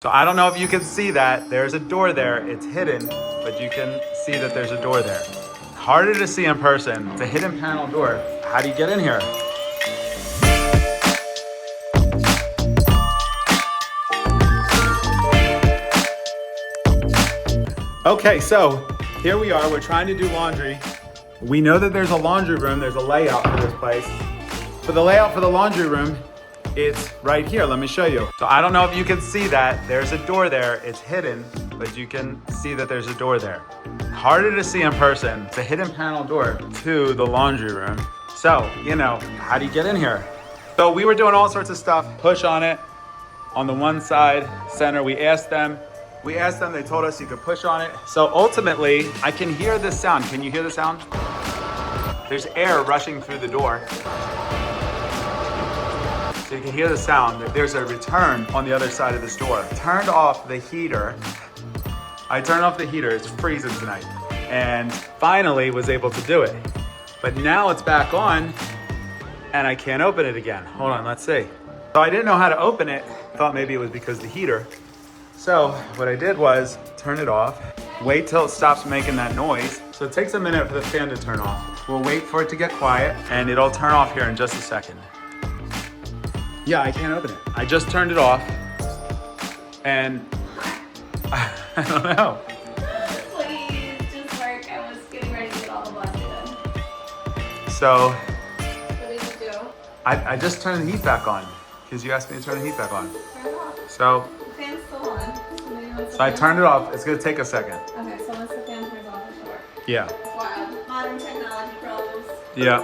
So I don't know if you can see that. There's a door there. It's hidden, but you can see that there's a door there. Harder to see in person. It's a hidden panel door. How do you get in here? Okay, so here we are. We're trying to do laundry. We know that there's a laundry room. There's a layout for this place. For the layout for the laundry room, it's right here. Let me show you. So I don't know if you can see that. There's a door there. It's hidden, but you can see that there's a door there. Harder to see in person. It's a hidden panel door to the laundry room. So, you know, how do you get in here? So we were doing all sorts of stuff. Push on it. On the one side, center, we asked them, they told us you could push on it. So ultimately, I can hear this sound. Can you hear the sound? There's air rushing through the door. So you can hear the sound. There's a return on the other side of this door. Turned off the heater. I turned off the heater, it's freezing tonight. And finally was able to do it. But now it's back on and I can't open it again. Hold on, let's see. So I didn't know how to open it. Thought maybe it was because of the heater. So what I did was turn it off, wait till it stops making that noise. So it takes a minute for the fan to turn off. We'll wait for it to get quiet and it'll turn off here in just a second. Yeah, I can't open it. I just turned it off and I don't know. Please, just work. I was getting ready to get all the laundry done. So, What did you do? I just turned the heat back on because you asked me to turn the heat back on. Turn it off. So, The fan's still on. Maybe once so the I fan- turned it off. It's gonna take a second. Okay, so once the fan turns off, it should work. Yeah. Wow. Modern technology problems. Yeah.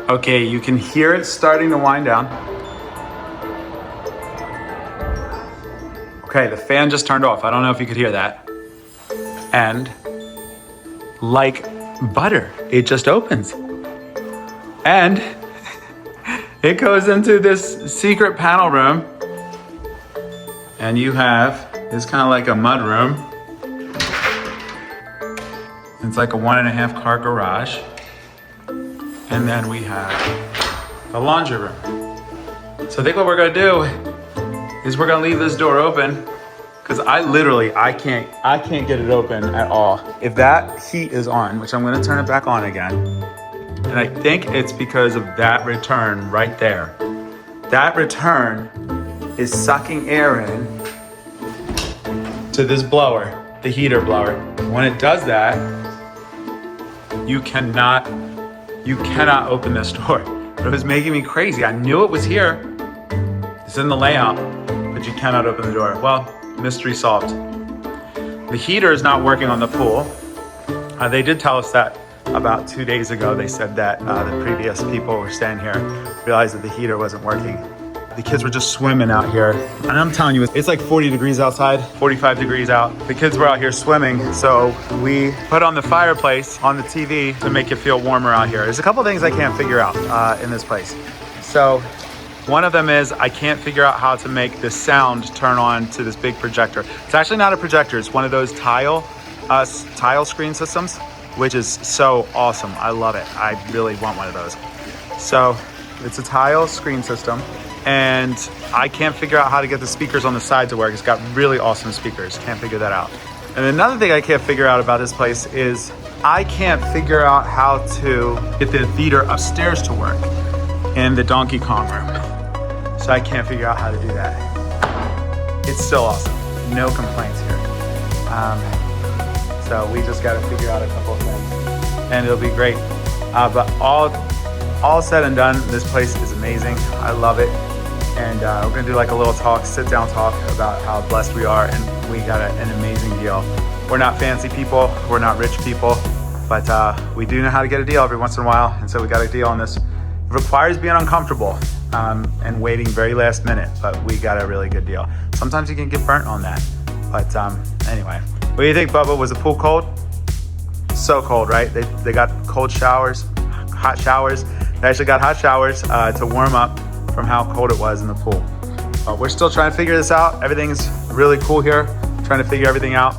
Okay, you can hear it starting to wind down. Okay, the fan just turned off. I don't know if you could hear that. And like butter, it just opens. And it goes into this secret panel room. And you have, it's kind of like a mud room. It's like a 1.5 car garage. And then we have the laundry room. So I think what we're gonna do is we're gonna leave this door open because I can't get it open at all. If that heat is on, which I'm gonna turn it back on again, and I think it's because of that return right there. That return is sucking air in to this blower, the heater blower. When it does that, you cannot open this door. It was making me crazy. I knew it was here. It's in the layout, but you cannot open the door. Well, mystery solved. The heater is not working on the pool. They did tell us that about 2 days ago. They said that the previous people who were staying here realized that the heater wasn't working. The kids were just swimming out here. And I'm telling you, it's like 40 degrees outside, 45 degrees out. The kids were out here swimming. So we put on the fireplace on the TV to make it feel warmer out here. There's a couple things I can't figure out in this place. So one of them is I can't figure out how to make the sound turn on to this big projector. It's actually not a projector. It's one of those tile screen systems, which is so awesome. I love it. I really want one of those. So it's a tile screen system. And I can't figure out how to get the speakers on the side to work. It's got really awesome speakers. Can't figure that out. And another thing I can't figure out about this place is I can't figure out how to get the theater upstairs to work in the Donkey Kong room. So I can't figure out how to do that. It's still awesome. No complaints here. So we just got to figure out a couple of things and it'll be great. But all said and done, this place is amazing. I love it. And we're gonna do like a little talk, sit down talk about how blessed we are and we got an amazing deal. We're not fancy people, we're not rich people, but we do know how to get a deal every once in a while. And so we got a deal on this. It requires being uncomfortable and waiting very last minute, but we got a really good deal. Sometimes you can get burnt on that. But anyway, what do you think, Bubba? Was the pool cold? So cold, right? They got cold showers, hot showers. They actually got hot showers to warm up from how cold it was in the pool. We're still trying to figure this out. Everything's really cool here, trying to figure everything out.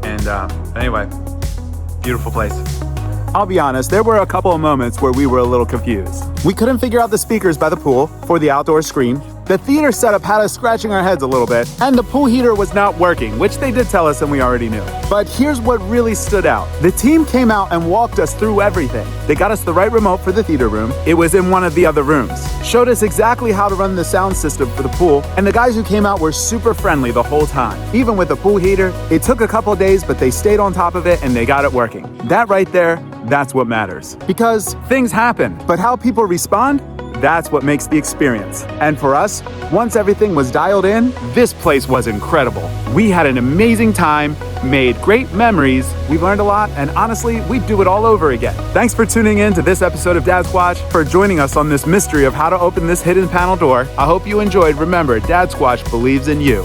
And anyway, beautiful place. I'll be honest, there were a couple of moments where we were a little confused. We couldn't figure out the speakers by the pool for the outdoor screen. The theater setup had us scratching our heads a little bit, and the pool heater was not working, which they did tell us and we already knew. But here's what really stood out. The team came out and walked us through everything. They got us the right remote for the theater room. It was in one of the other rooms. Showed us exactly how to run the sound system for the pool, and the guys who came out were super friendly the whole time. Even with the pool heater, it took a couple days, but they stayed on top of it and they got it working. That right there, that's what matters. Because things happen, but how people respond, that's what makes the experience. And for us, once everything was dialed in, this place was incredible. We had an amazing time, made great memories, we learned a lot, and honestly, we'd do it all over again. Thanks for tuning in to this episode of DadSquatch, for joining us on this mystery of how to open this hidden panel door. I hope you enjoyed. Remember, DadSquatch believes in you.